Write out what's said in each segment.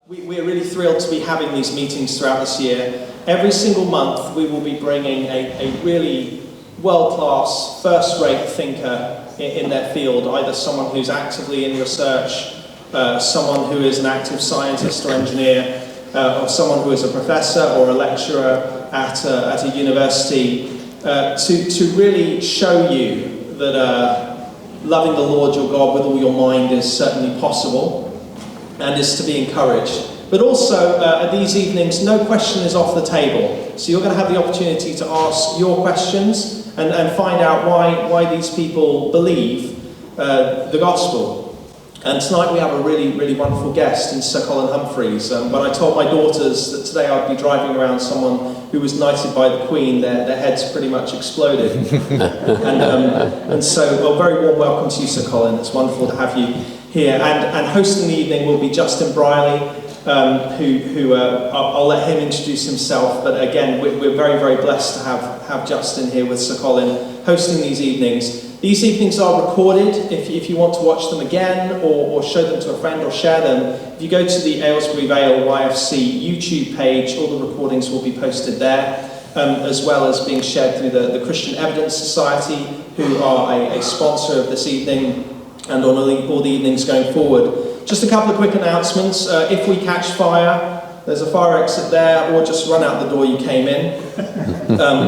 We're really thrilled to be having these meetings throughout this year. Every single month we will be bringing a really world-class, first-rate thinker in their field, either someone who's actively in research, someone who is an active scientist or engineer, or someone who is a professor or a lecturer at a university, to really show you that loving the Lord your God with all your mind is certainly possible and is to be encouraged. But also, at these evenings, no question is off the table. So you're going to have the opportunity to ask your questions and find out why these people believe the gospel. And tonight we have a really, really wonderful guest in Sir Colin Humphries. When I told my daughters that today I'd be driving around someone who was knighted by the Queen, their heads pretty much exploded. and so, a very warm welcome to you, Sir Colin. It's wonderful to have you here. And hosting the evening will be Justin Brierley, who I'll let him introduce himself. But again, we're very, very blessed to have Justin here with Sir Colin hosting these evenings. These evenings are recorded. If you want to watch them again or show them to a friend or share them, if you go to the Aylesbury Vale YFC YouTube page, all the recordings will be posted there, as well as being shared through the Christian Evidence Society, who are a sponsor of this evening and on all the evenings going forward. Just a couple of quick announcements. If we catch fire, there's a fire exit there, or just run out the door you came in.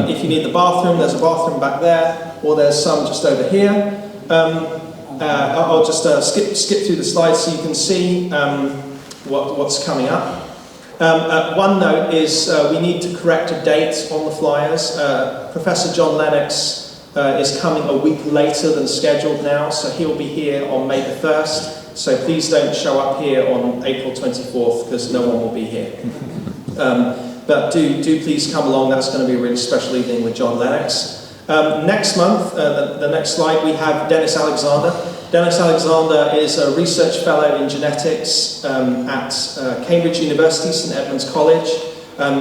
If you need the bathroom, there's a bathroom back there, or there's some just over here. I'll just skip through the slides so you can see what's coming up. One note is we need to correct a date on the flyers. Professor John Lennox is coming a week later than scheduled now, so he'll be here on May the 1st. So please don't show up here on April 24th, because no one will be here. But do please come along. That's going to be a really special evening with John Lennox. Next month, the next slide, we have Dennis Alexander. Dennis Alexander is a research fellow in genetics at Cambridge University, St Edmunds College.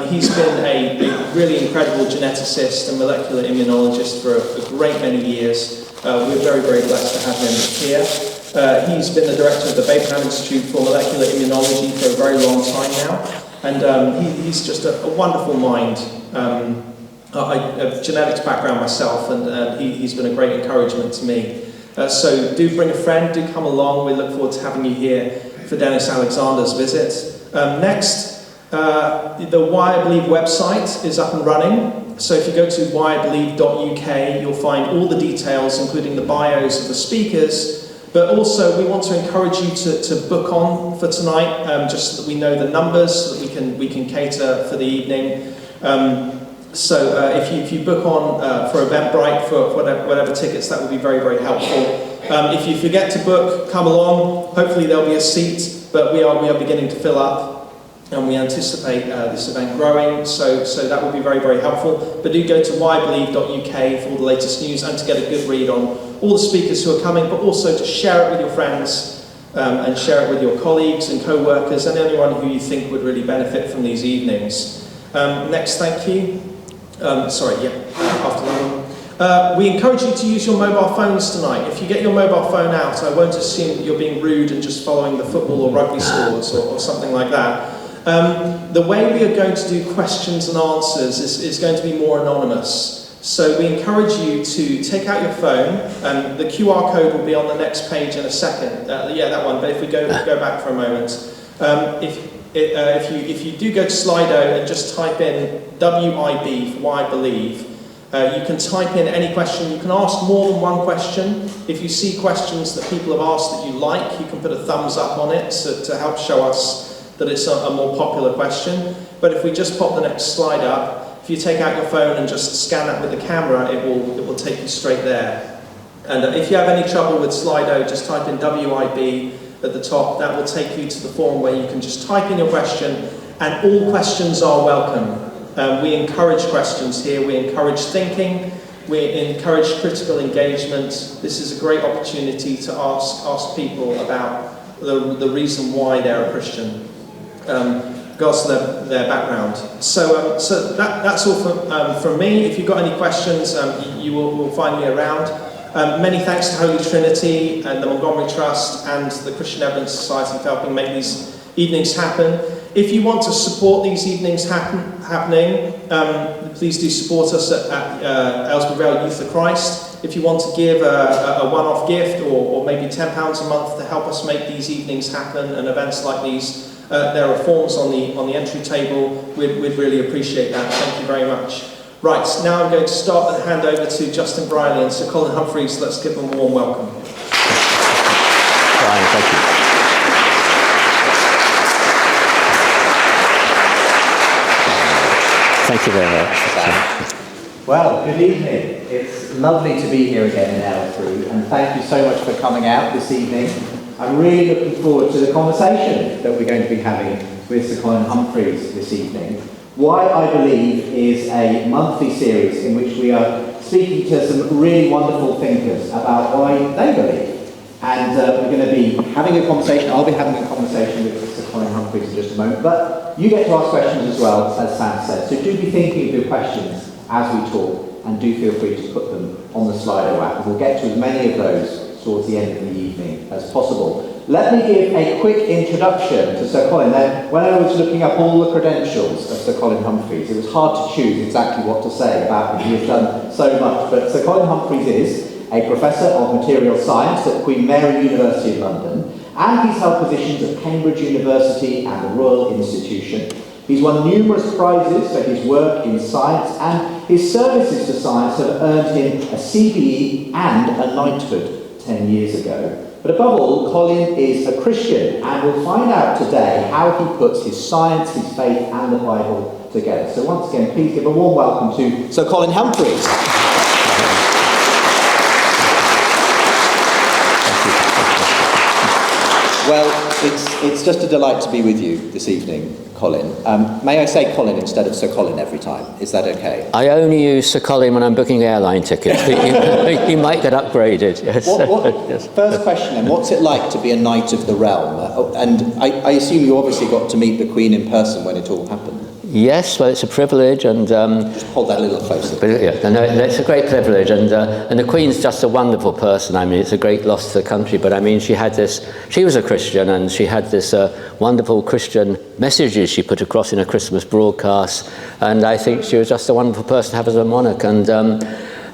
He's been a really incredible geneticist and molecular immunologist for a great many years. We're very, very blessed to have him here. He's been the director of the Baker Institute for Molecular Immunology for a very long time now. And he's just a wonderful mind. I have a genetics background myself, and he's been a great encouragement to me. So do bring a friend, do come along. We look forward to having you here for Dennis Alexander's visit. Next, the Why I Believe website is up and running. So if you go to whyibelieve.uk, you'll find all the details, including the bios of the speakers. But also, we want to encourage you to book on for tonight, just so that we know the numbers, so that we can cater for the evening. So if you book on for Eventbrite for whatever tickets, that would be very, very helpful. If you forget to book, come along. Hopefully there'll be a seat, but we are beginning to fill up, and we anticipate this event growing. So that would be very, very helpful. But do go to whyibelieve.uk for all the latest news and to get a good read on all the speakers who are coming, but also to share it with your friends and share it with your colleagues and co-workers and anyone who you think would really benefit from these evenings. Next, thank you. After that one. We encourage you to use your mobile phones tonight. If you get your mobile phone out, I won't assume that you're being rude and just following the football or rugby scores or something like that. The way we are going to do questions and answers is going to be more anonymous. So we encourage you to take out your phone. The QR code will be on the next page in a second. Yeah, that one. But if we go back for a moment, if you do go to Slido and just type in WIB for Why I Believe, you can type in any question. You can ask more than one question. If you see questions that people have asked that you like, you can put a thumbs up on it to help show us that it's a more popular question. But if we just pop the next slide up, if you take out your phone and just scan that with the camera, it will take you straight there. And if you have any trouble with Slido, just type in WIB at the top. That will take you to the forum where you can just type in your question, and all questions are welcome. We encourage questions here. We encourage thinking. We encourage critical engagement. This is a great opportunity to ask people about the reason why they're a Christian. Regards to their background. So that's all from me. If you've got any questions, you will find me around. Many thanks to Holy Trinity and the Montgomery Trust and the Christian Evidence Society for helping make these evenings happen. If you want to support these evenings happening, please do support us at Aylesbury Youth of Christ. If you want to give a one-off gift or maybe £10 a month to help us make these evenings happen and events like these, there are forms on the entry table. We'd really appreciate that. Thank you very much. Right, now I'm going to start and hand over to Justin Brierley and Sir Colin Humphries. Let's give them a warm welcome. Brian, thank you. Thank you very much. Well, good evening. It's lovely to be here again in Aylesbury, and thank you so much for coming out this evening. I'm really looking forward to the conversation that we're going to be having with Sir Colin Humphries this evening. Why I Believe is a monthly series in which we are speaking to some really wonderful thinkers about why they believe. And we're going to be having a conversation. I'll be having a conversation with Sir Colin Humphries in just a moment. But you get to ask questions as well, as Sam said. So do be thinking of your questions as we talk, and do feel free to put them on the Slido app. And we'll get to as many of those towards the end of the evening as possible. Let me give a quick introduction to Sir Colin. Now, when I was looking up all the credentials of Sir Colin Humphries, it was hard to choose exactly what to say about him. He has done so much. But Sir Colin Humphries is a Professor of Material Science at Queen Mary University of London, and he's held positions at Cambridge University and the Royal Institution. He's won numerous prizes for his work in science, and his services to science have earned him a CBE and a knighthood 10 years ago. But above all, Colin is a Christian, and we'll find out today how he puts his science, his faith, and the Bible together. So once again, please give a warm welcome to Sir Colin Humphries. Well, it's just a delight to be with you this evening, Colin. May I say Colin instead of Sir Colin every time? Is that okay? I only use Sir Colin when I'm booking airline tickets. You might get upgraded. Yes. Yes. First question then, what's it like to be a Knight of the Realm? And I assume you obviously got to meet the Queen in person when it all happened. Yes, well, it's a privilege, and just hold that a little closer. But, yeah, no, it's a great privilege, and the Queen's just a wonderful person. I mean, it's a great loss to the country, but I mean, she was a Christian, and she had this wonderful Christian messages she put across in a Christmas broadcast, and I think she was just a wonderful person to have as a monarch. And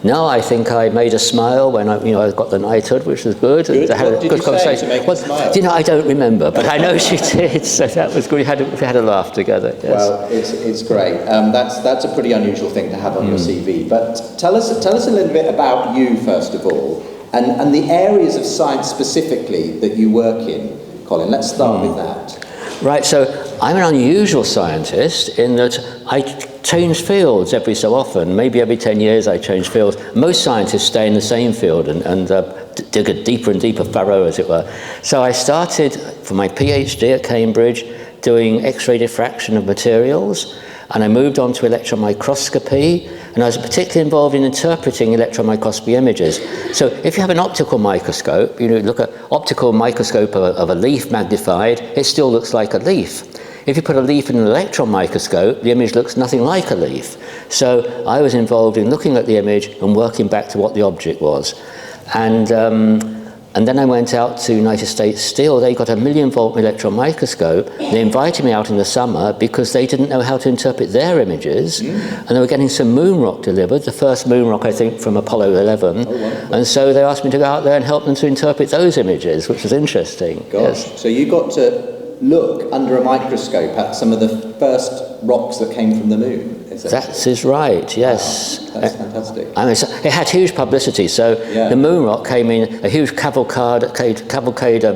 now I think I made her smile when I got the knighthood, which was good. Good. I had what a did good you conversation. Say to make her smile? I don't remember, but I know she did. So that was good. We had a laugh together. Yes. Well, it's great. That's a pretty unusual thing to have on your CV. But tell us a little bit about you first of all, and the areas of science specifically that you work in, Colin. Let's start with that. Right, so I'm an unusual scientist in that I change fields every so often. Maybe every 10 years I change fields. Most scientists stay in the same field and dig a deeper and deeper furrow, as it were. So I started for my PhD at Cambridge doing X-ray diffraction of materials, and I moved on to electron microscopy, and I was particularly involved in interpreting electron microscopy images. So if you have an optical microscope, look at optical microscope of a leaf magnified, it still looks like a leaf. If you put a leaf in an electron microscope, the image looks nothing like a leaf. So I was involved in looking at the image and working back to what the object was. And then I went out to United States Steel. They got a 1,000,000-volt electron microscope. They invited me out in the summer because they didn't know how to interpret their images. And they were getting some moon rock delivered, the first moon rock, I think, from Apollo 11. Oh, wow. And so they asked me to go out there and help them to interpret those images, which was interesting. Gosh, yes. So you got to look under a microscope at some of the first rocks that came from the moon. That is right, yes. Wow, that's fantastic. I mean, it had huge publicity. So the moon rock came in a huge cavalcade of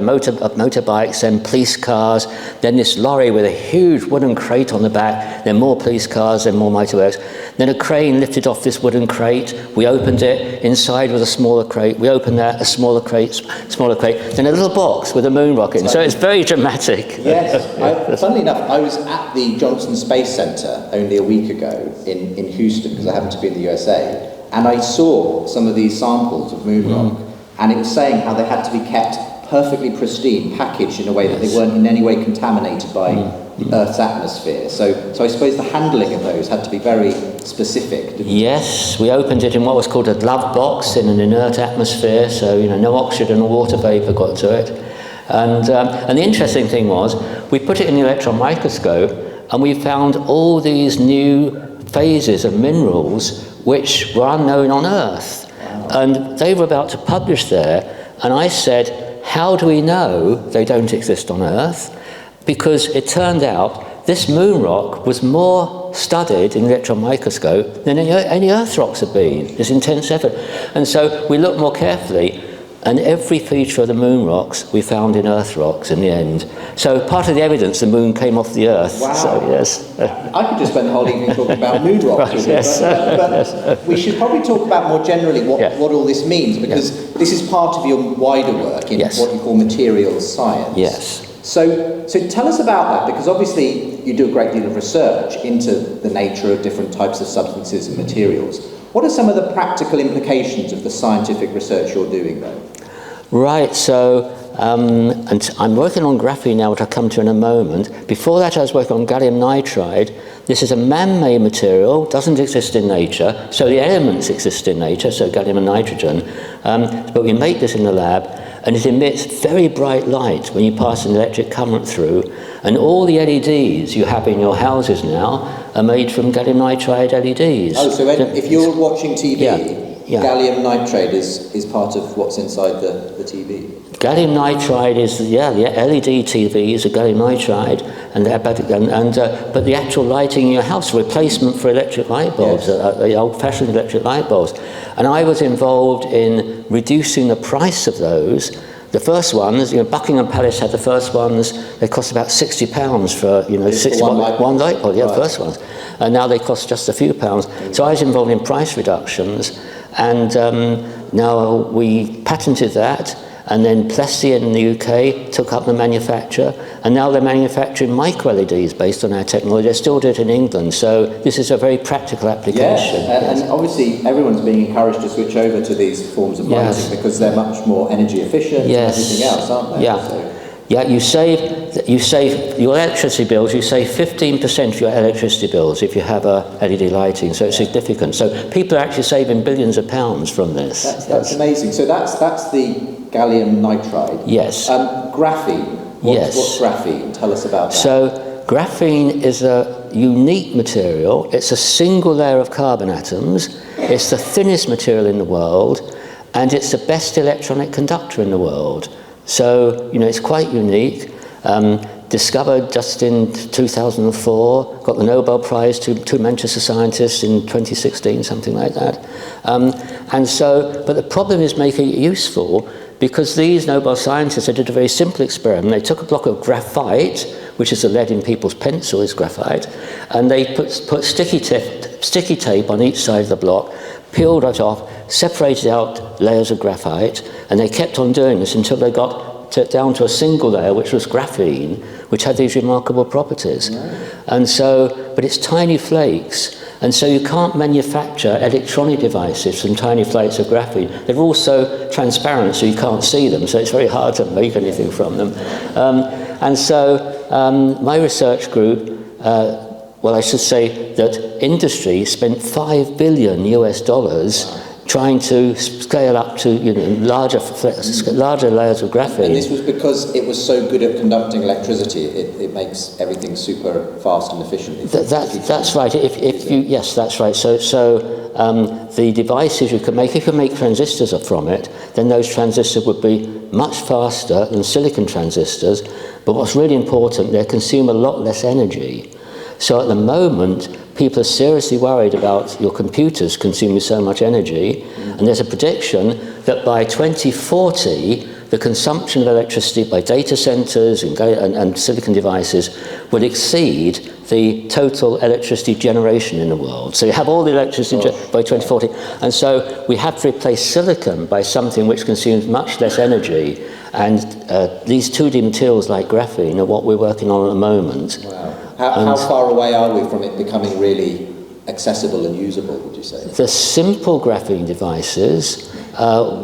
motorbikes, then police cars, then this lorry with a huge wooden crate on the back, then more police cars, then more motorbikes. Then a crane lifted off this wooden crate. We opened it. Inside was a smaller crate. We opened that, a smaller crate, then a little box with a moon rock in. So it's very dramatic. Yes. Funnily enough, I was at the Johnson Space Center only a week ago in Houston, because I happened to be in the USA, and I saw some of these samples of moon rock, and it was saying how they had to be kept perfectly pristine, packaged in a way that they weren't in any way contaminated by the Earth's atmosphere. So I suppose the handling of those had to be very specific. Yes, we opened it in what was called a glove box in an inert atmosphere, so no oxygen or water vapor got to it. And the interesting thing was, we put it in the electron microscope, and we found all these new phases of minerals which were unknown on Earth. Wow. And they were about to publish there, and I said, how do we know they don't exist on Earth? Because it turned out this moon rock was more studied in the electron microscope than any Earth rocks have been. This intense effort. And so we looked more carefully, and every feature of the moon rocks we found in Earth rocks in the end. So part of the evidence, the moon came off the Earth. Wow. So, yes. I could just spend the whole evening talking about moon rocks. Right, yes. But we should probably talk about more generally what all this means, because this is part of your wider work in what you call materials science. Yes. So tell us about that, because obviously you do a great deal of research into the nature of different types of substances and materials. What are some of the practical implications of the scientific research you're doing, though? Right, so and I'm working on graphene now, which I'll come to in a moment. Before that, I was working on gallium nitride. This is a man-made material, doesn't exist in nature, so the elements exist in nature, so gallium and nitrogen, but we make this in the lab, and it emits very bright light when you pass an electric current through, and all the LEDs you have in your houses now are made from gallium nitride LEDs. Oh, so if you're watching TV, gallium nitride is part of what's inside the TV? Gallium nitride is, the LED TVs are gallium nitride, but the actual lighting in your house, replacement for electric light bulbs, the old-fashioned electric light bulbs. And I was involved in reducing the price of those. The first ones, Buckingham Palace had the first ones. They cost about £60 for, one light bulb, the first ones. And now they cost just a few pounds. So I was involved in price reductions, and now we patented that. And then Plessy in the UK took up the manufacture, and now they're manufacturing micro-LEDs based on our technology. They still do it in England, so this is a very practical application. Yes, and obviously everyone's being encouraged to switch over to these forms of lighting because they're much more energy efficient and everything else, aren't they? Yeah. So. Yeah, you save your electricity bills, you save 15% of your electricity bills if you have a LED lighting, so it's significant. So people are actually saving billions of pounds from this. That's amazing. So that's the gallium nitride. Yes. Graphene. What's graphene? Tell us about that. So graphene is a unique material. It's a single layer of carbon atoms. It's the thinnest material in the world, and it's the best electronic conductor in the world. So, it's quite unique. Discovered just in 2004, got the Nobel Prize to two Manchester scientists in 2016, something like that. But the problem is making it useful, because these Nobel scientists did a very simple experiment. They took a block of graphite, which is the lead in people's pencils, graphite, and they put sticky tape on each side of the block, peeled it off, separated out layers of graphite, and they kept on doing this until they got down to a single layer, which was graphene, which had these remarkable properties. Right. And so, but it's tiny flakes, and so you can't manufacture electronic devices from tiny flakes of graphene. They're also transparent, so you can't see them, so it's very hard to make anything from them. My research group, I should say that industry spent $5 billion trying to scale up to larger layers of graphene. And this was because it was so good at conducting electricity. It makes everything super fast and efficient. That's right. Yes, that's right. So the devices you can make, if you make transistors from it, then those transistors would be much faster than silicon transistors. But what's really important, they consume a lot less energy. So at the moment, people are seriously worried about your computers consuming so much energy, and there's a prediction that by 2040, the consumption of electricity by data centers and silicon devices will exceed the total electricity generation in the world. So you have all the electricity by 2040, and so we have to replace silicon by something which consumes much less energy, and these 2D materials like graphene are what we're working on at the moment. Wow. How far away are we from it becoming really accessible and usable, would you say? The simple graphene devices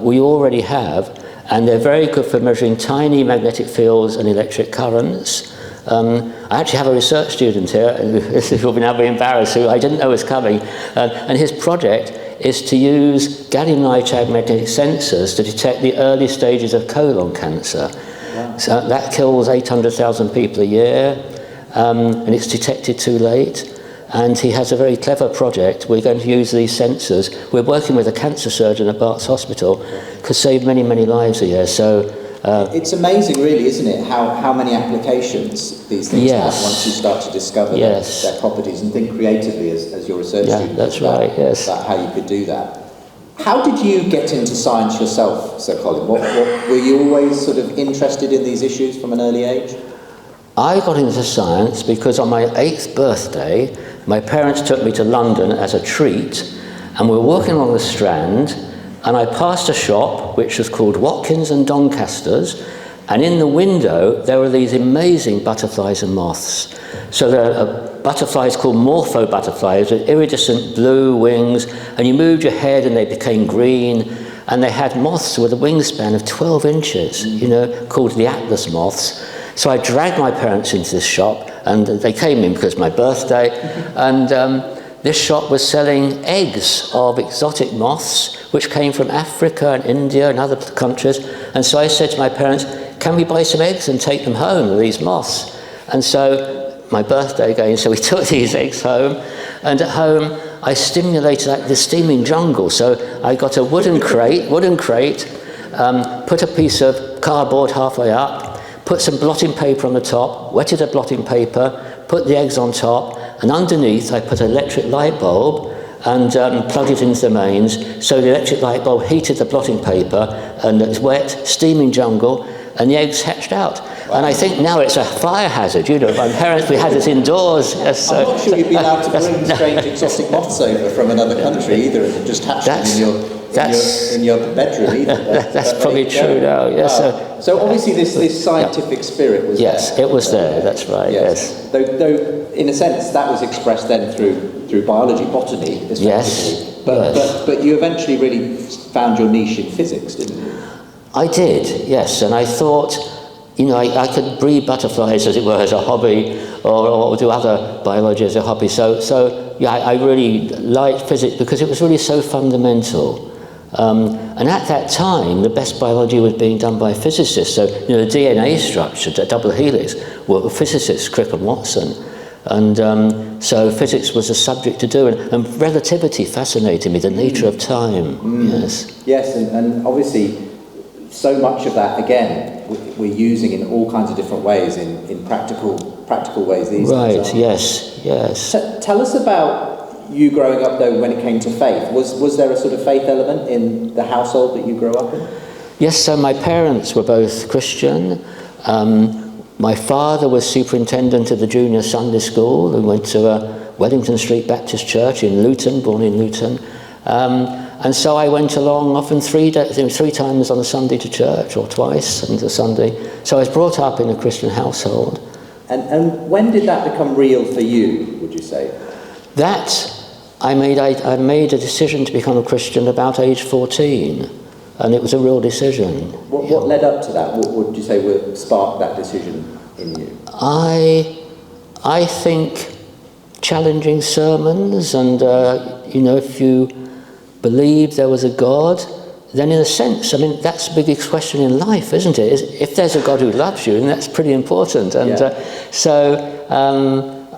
we already have, and they're very good for measuring tiny magnetic fields and electric currents. I actually have a research student here, who will now be embarrassed, who I didn't know was coming, and his project is to use gallium nitride magnetic sensors to detect the early stages of colon cancer. Wow. So that kills 800,000 people a year, and it's detected too late. And he has a very clever project. We're going to use these sensors. We're working with a cancer surgeon at Barts Hospital, could save many, many lives a year. So it's amazing, really, isn't it, how many applications these things have once you start to discover their properties and think creatively as your research student. That's right, yes. About how you could do that. How did you get into science yourself, Sir Colin? What were you always sort of interested in these issues from an early age? I got into science because on my 8th birthday, my parents took me to London as a treat, and we were walking along the Strand, and I passed a shop which was called Watkins and Doncaster's, and in the window there were these amazing butterflies and moths. So there are butterflies called morpho butterflies with iridescent blue wings, and you moved your head and they became green, and they had moths with a wingspan of 12 inches, you know, called the Atlas moths. So I dragged my parents into this shop, and they came in because of my birthday, and this shop was selling eggs of exotic moths, which came from Africa and India and other countries. And so I said to my parents, can we buy some eggs and take them home, these moths? And so my birthday again, so we took these eggs home, and at home I stimulated the steaming jungle. So I got a wooden crate, put a piece of cardboard halfway up, put some blotting paper on the top, wetted a blotting paper, put the eggs on top, and underneath I put an electric light bulb and plugged it into the mains. So the electric light bulb heated the blotting paper, and it was wet, steaming jungle, and the eggs hatched out. Wow. And I think now it's a fire hazard. You know, my parents, we had this indoors. Yes, I'm not sure you'd be allowed to bring strange exotic moths over from another country either, and just hatch them in your bedroom either. That's probably true now, yes. Wow. So obviously this scientific spirit was there. Yes, it was there, that's right, yes. Though in a sense that was expressed then through biology, botany, especially. Yes. But you eventually really found your niche in physics, didn't you? I did, yes, and I thought, you know, I could breed butterflies, as it were, as a hobby, or do other biology as a hobby. So yeah, I really liked physics because it was really so fundamental. And at that time, the best biology was being done by physicists. So, you know, the DNA structure, the double helix, were physicists, Crick and Watson. And so physics was a subject to do, and relativity fascinated me, the nature of time, yes. Yes, and obviously so much of that, again, we're using in all kinds of different ways, in practical ways these days. Right, yes. Tell us about you growing up, though, when it came to faith. Was there a sort of faith element in the household that you grew up in? Yes, so my parents were both Christian. My father was superintendent of the junior Sunday school and went to Wellington Street Baptist Church in Luton, born in Luton. And so I went along often 3 times on a Sunday to church, or twice on a Sunday. So I was brought up in a Christian household. And when did that become real for you, would you say? That, I made a decision to become a Christian about age 14, and it was a real decision. What led up to that? What would you say would spark that decision in you? I think challenging sermons, and you know, if you believe there was a God, then in a sense, I mean, that's the biggest question in life, isn't it? If there's a God who loves you, then that's pretty important. And so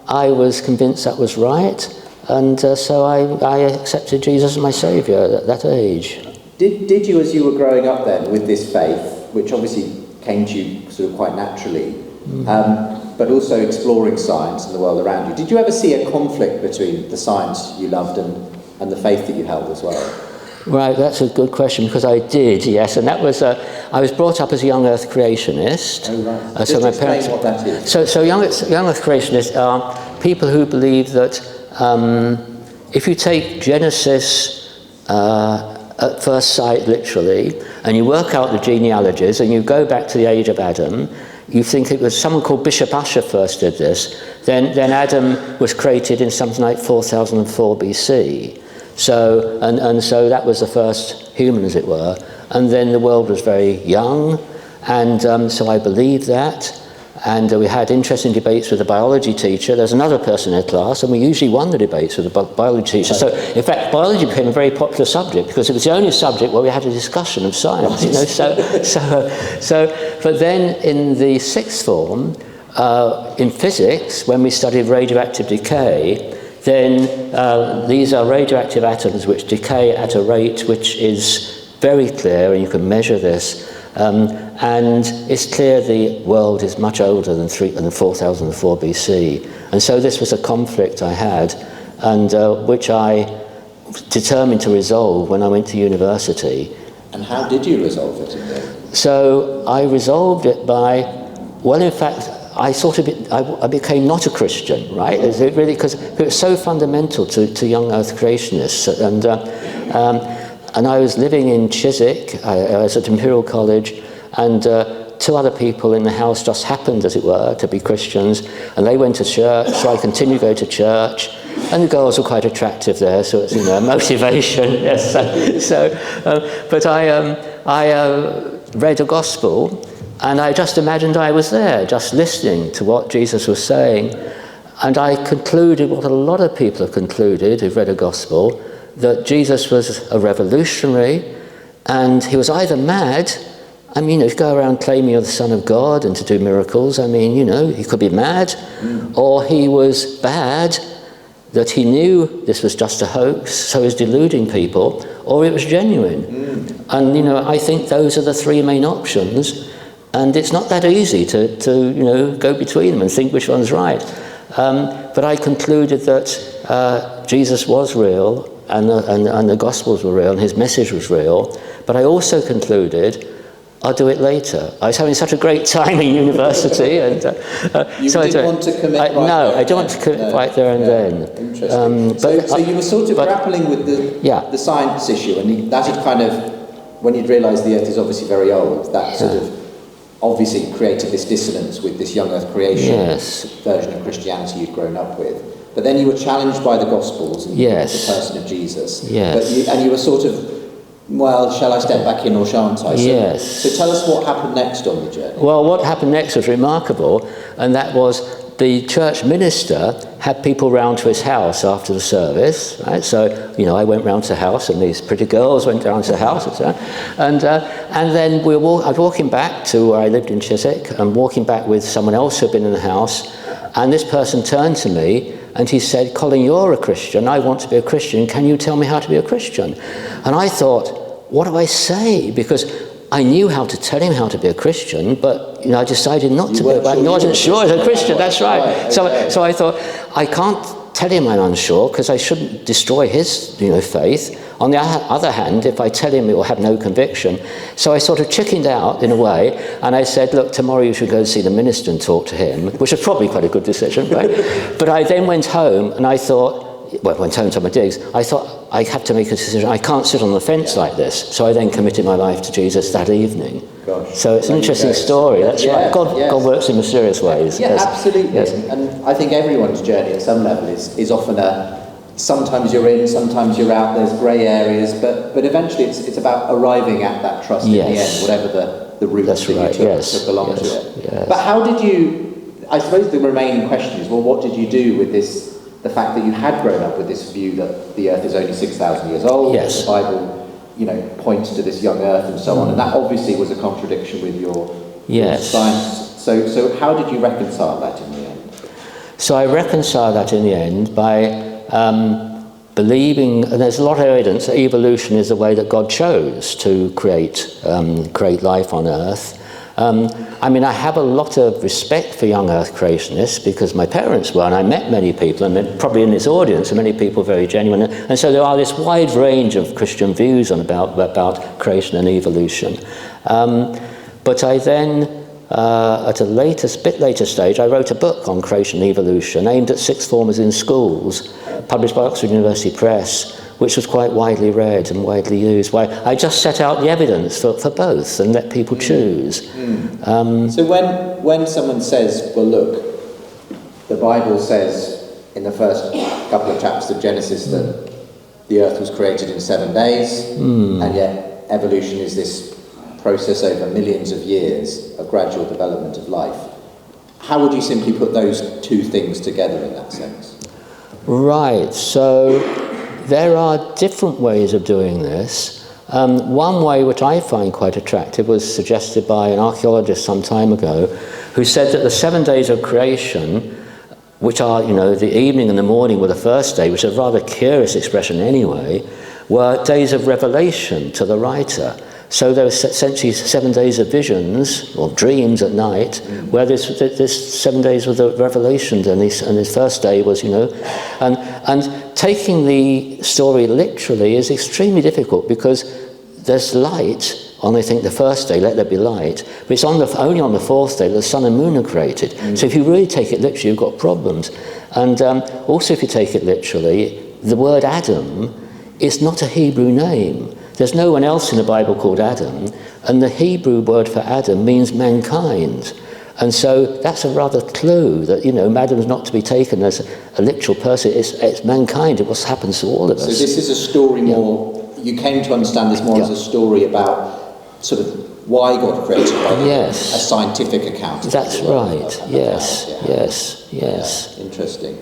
I was convinced that was right, and so I accepted Jesus as my Saviour at that age. Did you, as you were growing up then, with this faith, which obviously came to you sort of quite naturally, but also exploring science and the world around you, did you ever see a conflict between the science you loved and the faith that you held as well? Right, that's a good question, because I did, yes, and that was, I was brought up as a young Earth creationist. Oh, right. So my explain parents, what that is. So young Earth creationists are people who believe that if you take Genesis at first sight, literally, and you work out the genealogies, and you go back to the age of Adam, you think it was someone called Bishop Ussher first did this, then Adam was created in something like 4004 BC. So, and so that was the first human, as it were. And then the world was very young, and so I believe that. And we had interesting debates with the biology teacher. There's another person in the class, and we usually won the debates with the biology teacher. So, in fact, biology became a very popular subject because it was the only subject where we had a discussion of science. You know, but then in the sixth form, in physics, when we studied radioactive decay, then these are radioactive atoms which decay at a rate which is very clear, and you can measure this. And it's clear the world is much older than 4004 BC. And so this was a conflict I had, and which I determined to resolve when I went to university. And how did you resolve it? So I resolved it by, well, in fact, I became not a Christian, right? It really, because it was so fundamental to young Earth creationists. And I was living in Chiswick. I was at Imperial College, and two other people in the house just happened, as it were, to be Christians, and they went to church, so I continued to go to church, and the girls were quite attractive there, so it's, you know, motivation. Yes. But I read a gospel, and I just imagined I was there, just listening to what Jesus was saying, and I concluded what a lot of people have concluded who've read a gospel, that Jesus was a revolutionary, and he was either mad. I mean, if you go around claiming you're the Son of God and to do miracles, I mean, you know, he could be mad, or he was bad, that he knew this was just a hoax, so he was deluding people, or it was genuine. And, you know, I think those are the three main options, and it's not that easy to you know, go between them and think which one's right. But I concluded that Jesus was real, and the Gospels were real, and his message was real. But I also concluded, I'll do it later. I was having such a great time in university, and you so didn't want to commit right there. No, I don't want to commit right there and then. Interesting. So you were sort of grappling with the science issue, and that had kind of, when you'd realised the Earth is obviously very old, that sort of obviously created this dissonance with this young Earth creation version of Christianity you'd grown up with. But then you were challenged by the Gospels and the person of Jesus. And you were sort of, well, shall I step back in or shan't I? So tell us what happened next on the journey. Well, what happened next was remarkable, and that was the church minister had people round to his house after the service, right? So, you know, I went round to the house, and these pretty girls went down to the house, and then I was walking back to where I lived in Chiswick, and walking back with someone else who had been in the house, and this person turned to me, and he said, "Colin, you're a Christian. I want to be a Christian. Can you tell me how to be a Christian?" And I thought, what do I say? Because I knew how to tell him how to be a Christian, but, you know, I decided not to be. I wasn't sure as a Christian. That's right. So I thought, I can't tell him I'm unsure because I shouldn't destroy his, you know, faith. On the other hand, if I tell him, it will have no conviction. So I sort of chickened out in a way, and I said, look, tomorrow you should go see the minister and talk to him, which was probably quite a good decision, right? But I then went home, and I thought, went home to my digs, I thought, I have to make a decision. I can't sit on the fence like this. So I then committed my life to Jesus that evening. Gosh. So it's an interesting story. That's right. God works in mysterious ways. Yeah, absolutely. And I think everyone's journey at some level is often sometimes you're in, sometimes you're out, there's grey areas, but eventually it's about arriving at that trust in the end, whatever the route that you took along to it. Yes. But how did you, I suppose the remaining question is, well, what did you do with this, the fact that you had grown up with this view that the Earth is only 6,000 years old, the Bible, you know, points to this young Earth and so on, and that obviously was a contradiction with your science. So how did you reconcile that in the end? So I reconciled that in the end by believing, and there's a lot of evidence that evolution is the way that God chose to create life on Earth. I mean, I have a lot of respect for young Earth creationists because my parents were, and I met many people, and probably in this audience, many people very genuine. And so there are this wide range of Christian views about creation and evolution. But I then, at a bit later stage, I wrote a book on creation and evolution aimed at sixth formers in schools, published by Oxford University Press, which was quite widely read and widely used. I just set out the evidence for both and let people choose. So when someone says, well, look, the Bible says in the first couple of chapters of Genesis that the earth was created in 7 days, and yet evolution is this process over millions of years of gradual development of life. how would you simply put those two things together in that sense? Right, so there are different ways of doing this. One way which I find quite attractive was suggested by an archaeologist some time ago, who said that the 7 days of creation, which are, the evening and the morning were the first day, which is a rather curious expression anyway, were days of revelation to the writer. So there was essentially 7 days of visions or dreams at night, where this 7 days were the revelations, and his first day was, and taking the story literally is extremely difficult, because there's light on, I think, the first day, let there be light, but it's only on the fourth day that the sun and moon are created. So if you really take it literally, you've got problems. And also, if you take it literally, the word Adam is not a Hebrew name. There's no one else in the Bible called Adam, and the Hebrew word for Adam means mankind. And so that's a rather clue that, Adam's not to be taken as a literal person. It's mankind. It's what happens to all of us. So this is a story more, you came to understand this more as a story about sort of why God created rather than a scientific account. That's right. Yes. Yeah, interesting.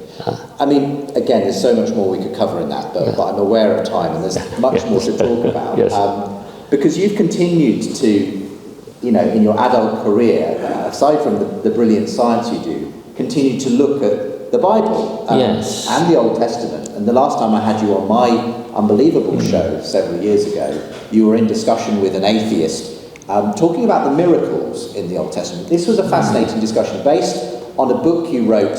I mean, again, there's so much more we could cover in that, but I'm aware of time, and there's much more to talk about. Because you've continued to, in your adult career, aside from the brilliant science you do, continue to look at the Bible and the Old Testament. And the last time I had you on my Unbelievable show several years ago, you were in discussion with an atheist talking about the miracles in the Old Testament. This was a fascinating discussion based on a book you wrote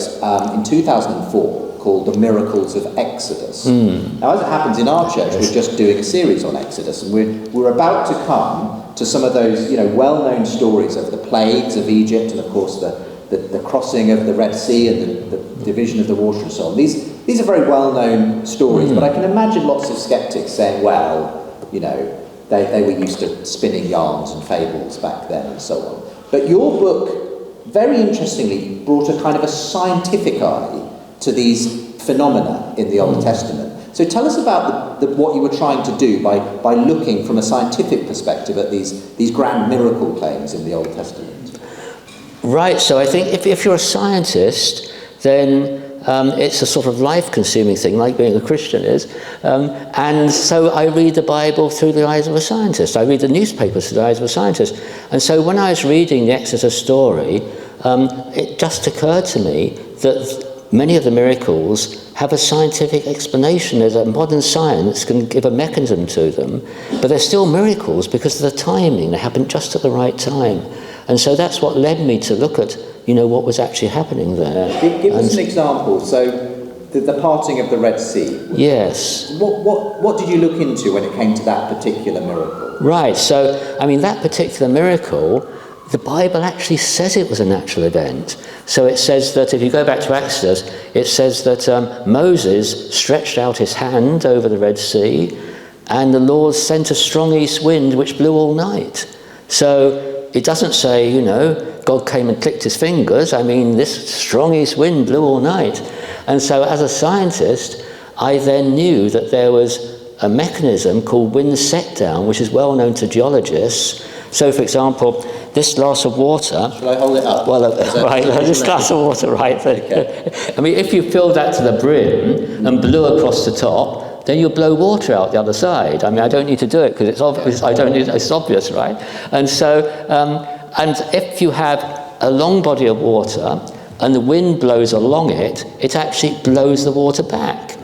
in 2004 called The Miracles of Exodus. Now, as it happens in our church, we're just doing a series on Exodus, and we're about to come to some of those well-known stories of the plagues of Egypt, and of course the crossing of the Red Sea and the division of the water and so on. These are very well-known stories, but I can imagine lots of skeptics saying, well, they were used to spinning yarns and fables back then and so on. But your book, very interestingly, brought a kind of a scientific eye to these phenomena in the Old Testament. So tell us about what you were trying to do by looking from a scientific perspective at these grand miracle claims in the Old Testament. Right, so I think if you're a scientist, then it's a sort of life-consuming thing, like being a Christian is. And so I read the Bible through the eyes of a scientist. I read the newspapers through the eyes of a scientist. And so when I was reading the Exodus story, it just occurred to me that many of the miracles have a scientific explanation. There's a modern science can give a mechanism to them, but they're still miracles because of the timing. They happen just at the right time. And so that's what led me to look at, what was actually happening there. Give us an example. So, the parting of the Red Sea. Yes. What did you look into when it came to that particular miracle? Right. So, that particular miracle, the Bible actually says it was a natural event. So it says that, if you go back to Exodus, it says that Moses stretched out his hand over the Red Sea, and the Lord sent a strong east wind which blew all night. So it doesn't say, God came and clicked his fingers. This strong east wind blew all night. And so as a scientist, I then knew that there was a mechanism called wind set down, which is well known to geologists. So, for example, this glass of water... Shall I hold it up? Well, right, this glass of water, right. Okay. If you filled that to the brim and blew across the top, then you'll blow water out the other side. I don't need to do it because it's obvious. It's obvious, right? And so, and if you have a long body of water and the wind blows along it, it actually blows the water back.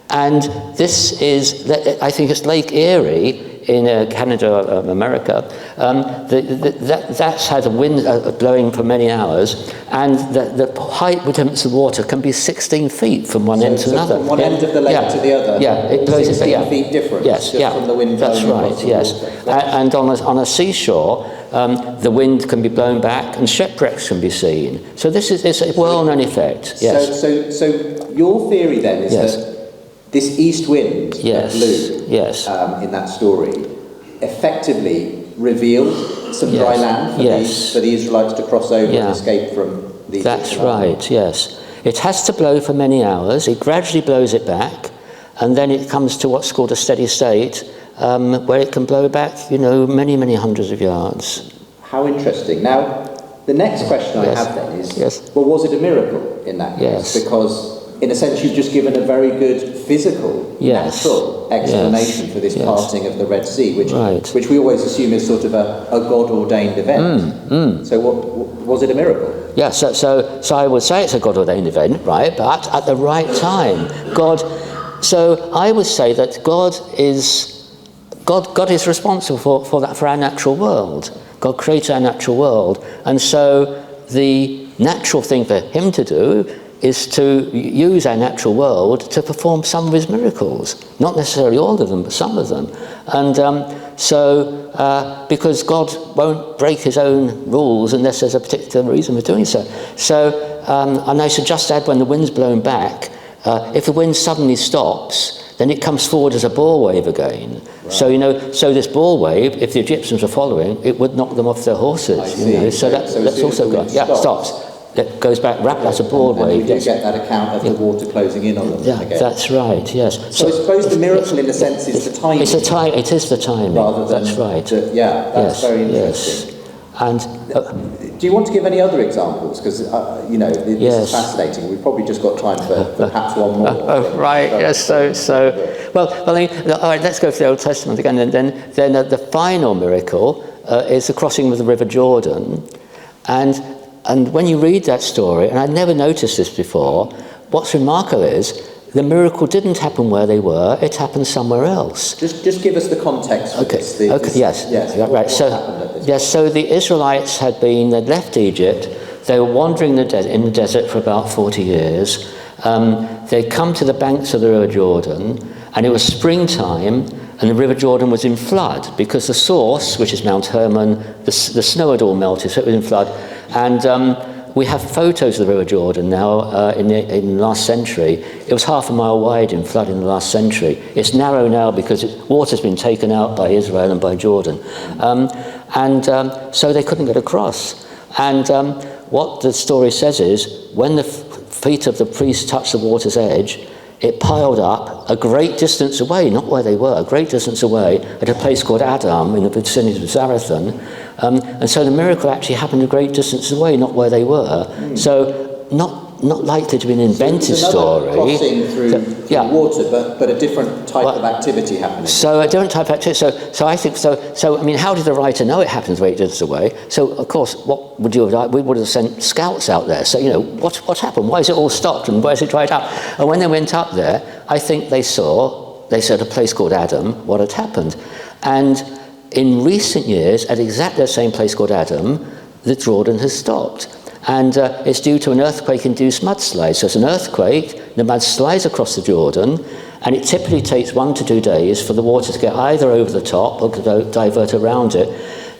And this is, I think it's Lake Erie in Canada, America. That's had a wind blowing for many hours, and the height difference of water can be 16 feet from one end to another. From one end of the lake to the other. Yeah, it blows 16 feet difference. Yes, just from the wind. That's right. Yes, and on a seashore, the wind can be blown back, and shipwrecks can be seen. So it's a well-known effect. Yes. So your theory then is that this east wind that blew in that story effectively revealed some dry land for the Israelites to cross over and escape from the Egyptian That's right, yes. It has to blow for many hours. It gradually blows it back, and then it comes to what's called a steady state, where it can blow back, many, many hundreds of yards. How interesting. Now, The next question I have then is, well, was it a miracle in that case? Because, in a sense, you've just given a very good physical, natural explanation for this parting of the Red Sea, which we always assume is sort of a God-ordained event. So was it a miracle? Yeah, so I would say it's a God-ordained event, right? But at the right time. So I would say that God is responsible for that, for our natural world. God created our natural world. And so the natural thing for him to do is to use our natural world to perform some of his miracles. Not necessarily all of them, but some of them. And because God won't break his own rules unless there's a particular reason for doing so. And I should just add, when the wind's blown back, if the wind suddenly stops, then it comes forward as a ball wave again. Right. So this ball wave, if the Egyptians were following, it would knock them off their horses. So that's also good. Yeah, stops. It goes back, wrapped as a ball wave. And we do get that account of the water closing in on them again. That's right, yes. So I suppose the miracle, in a sense, is the timing. It is the timing. Rather than... That's right. That's very interesting. Yes. And do you want to give any other examples? Because, this is fascinating. We've probably just got time for perhaps one more. Right, yes, well, all right, let's go for the Old Testament again. And then the final miracle is the crossing of the River Jordan. And when you read that story, and I'd never noticed this before, what's remarkable is the miracle didn't happen where they were, it happened somewhere else. Just give us the context for this. Right. So the Israelites they'd left Egypt, they were wandering in the desert for about 40 years. They'd come to the banks of the River Jordan, and it was springtime, and the River Jordan was in flood, because the source, which is Mount Hermon, the snow had all melted, so it was in flood. And we have photos of the River Jordan now in the last century. It was half a mile wide in flood in the last century. It's narrow now because water's been taken out by Israel and by Jordan. So they couldn't get across. And what the story says is, when the feet of the priests touched the water's edge, it piled up a great distance away, not where they were, a great distance away, at a place called Adam in the vicinity of Zarethan. And so the miracle actually happened a great distance away, not where they were. So not likely to be an invented story. Crossing through water, but a different type of activity happening. So a different type of activity. So I think so. I mean, how did the writer know it happens great distance away? So of course, what would you have done? We would have sent scouts out there. So what happened? Why is it all stopped and where is it dried up? And when they went up there, I think they saw a place called Adam. What had happened? And in recent years, at exactly the same place called Adam, the Jordan has stopped. And it's due to an earthquake-induced mudslide. So it's an earthquake, the mud slides across the Jordan, and it typically takes 1 to 2 days for the water to get either over the top or to divert around it.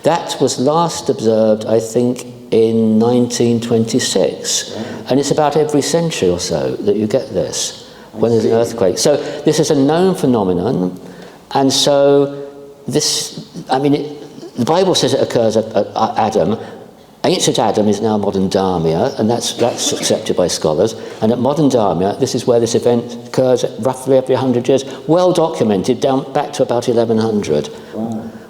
That was last observed, I think, in 1926. And it's about every century or so that you get this, when there's an earthquake. So this is a known phenomenon, and so the Bible says it occurs at Adam. Ancient Adam is now modern Damia, and that's accepted by scholars. And at modern Damia, this is where this event occurs roughly every 100 years, well documented, down back to about 1100,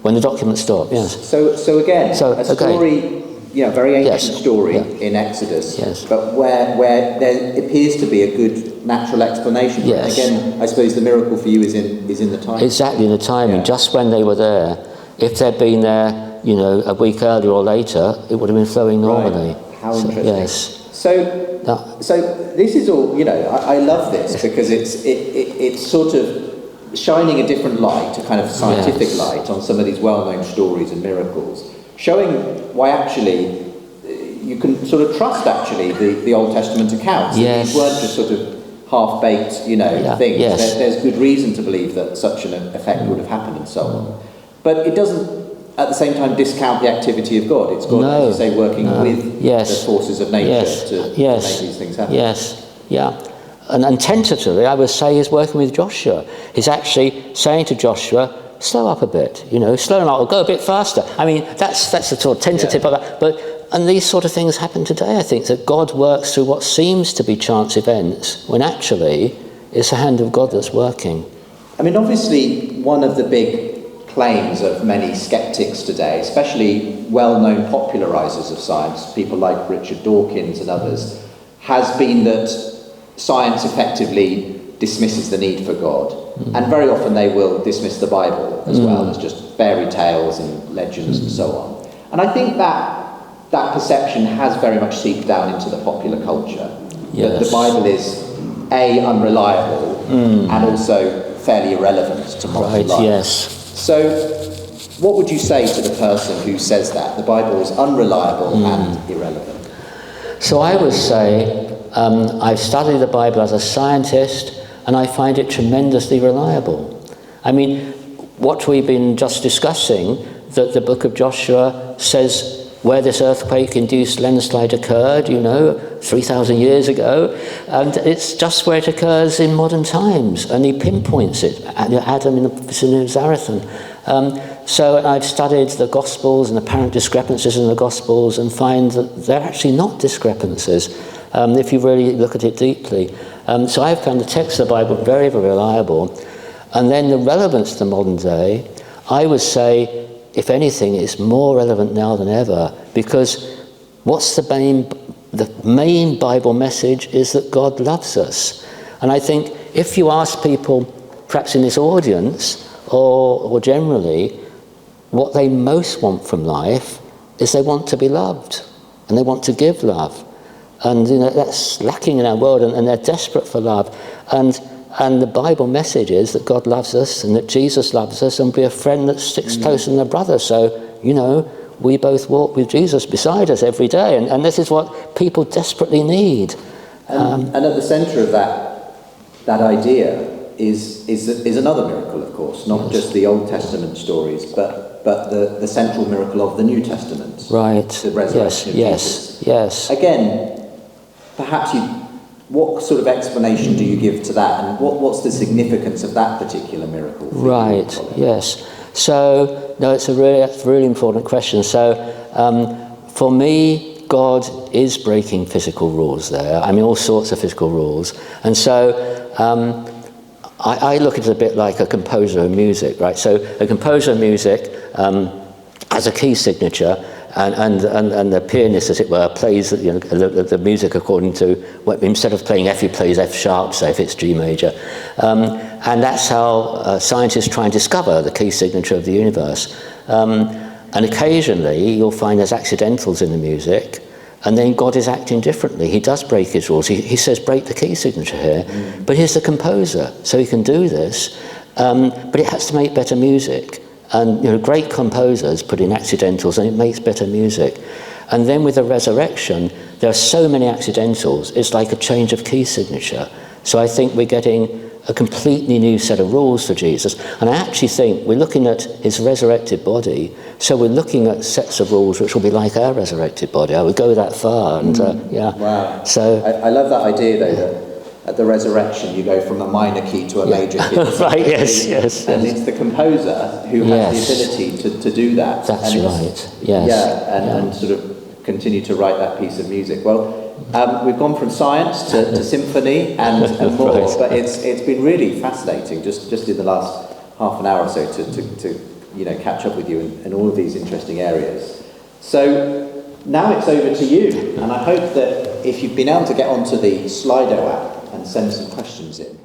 when the documents stop. Yes. So again, a story, very ancient story in Exodus, but where there appears to be a good natural explanation. Yes. Again, I suppose the miracle for you is in the timing. Exactly, in the timing. Just when they were there. If they'd been there, a week earlier or later, it would have been flowing normally. Right. How interesting. Yes. So this is all, I love this because it's sort of shining a different light, a kind of scientific light on some of these well-known stories and miracles, showing why actually you can sort of trust actually the Old Testament accounts. Yes. These weren't just sort of half-baked, things. Yes. There's good reason to believe that such an effect would have happened and so on. But it doesn't, at the same time, discount the activity of God. It's God, as you say, working with the forces of nature to make these things happen. Yes, yeah. And tentatively, I would say he's working with Joshua. He's actually saying to Joshua, slow up a bit, slow him up, or go a bit faster. I mean, that's the sort of tentative of that. And these sort of things happen today, I think, that God works through what seems to be chance events, when actually it's the hand of God that's working. I mean, obviously, one of the big claims of many skeptics today, especially well-known popularizers of science, people like Richard Dawkins and others, has been that science effectively dismisses the need for God. And very often they will dismiss the Bible as well as just fairy tales and legends and so on. And I think that perception has very much seeped down into the popular culture. Yes. That the Bible is A, unreliable, and also fairly irrelevant to modern life. Yes. So what would you say to the person who says that? The Bible is unreliable and irrelevant. So I would say, I've studied the Bible as a scientist, and I find it tremendously reliable. I mean, what we've been just discussing, that the book of Joshua says where this earthquake-induced landslide occurred, 3,000 years ago, and it's just where it occurs in modern times, and he pinpoints it, Adam in the vicinity of Zarethan. So I've studied the Gospels and apparent discrepancies in the Gospels and find that they're actually not discrepancies, if you really look at it deeply. So I've found the text of the Bible very, very reliable. And then the relevance to the modern day, I would say, if anything, it's more relevant now than ever, because what's the main Bible message is that God loves us. And I think if you ask people, perhaps in this audience, or generally, what they most want from life is they want to be loved, and they want to give love. And that's lacking in our world, and they're desperate for love. And the Bible message is that God loves us and that Jesus loves us and be a friend that sticks closer than a brother. So, we both walk with Jesus beside us every day. And this is what people desperately need. And at the centre of that idea is another miracle, of course, not just the Old Testament stories, but the central miracle of the New Testament. Right. The resurrection of Jesus. Yes. Again, perhaps what sort of explanation do you give to that, and what's the significance of that particular miracle? Right, yes. So, no, it's a really important question. So, for me, God is breaking physical rules there. I mean, all sorts of physical rules. And so, I look at it a bit like a composer of music, right? So, a composer of music has a key signature, and the pianist, as it were, plays the music according to, instead of playing F, he plays F sharp, say, if it's G major. And that's how scientists try and discover the key signature of the universe. And occasionally, you'll find there's accidentals in the music, and then God is acting differently. He does break his rules. He says, break the key signature here. But he's the composer, so he can do this. But it has to make better music. And great composers put in accidentals and it makes better music. And then with the resurrection, there are so many accidentals, it's like a change of key signature. So I think we're getting a completely new set of rules for Jesus. And I actually think we're looking at his resurrected body, so we're looking at sets of rules which will be like our resurrected body. I would go that far. And Wow. So I love that idea, though, that at the resurrection, you go from a minor key to a major key. Right, yes. And it's the composer who has the ability to do that. That's right, yes. Yeah, and sort of continue to write that piece of music. Well, we've gone from science to symphony and more, Right. but it's been really fascinating just in the last half an hour or so to catch up with you in all of these interesting areas. So now it's over to you, and I hope that if you've been able to get onto the Slido app and send some questions in,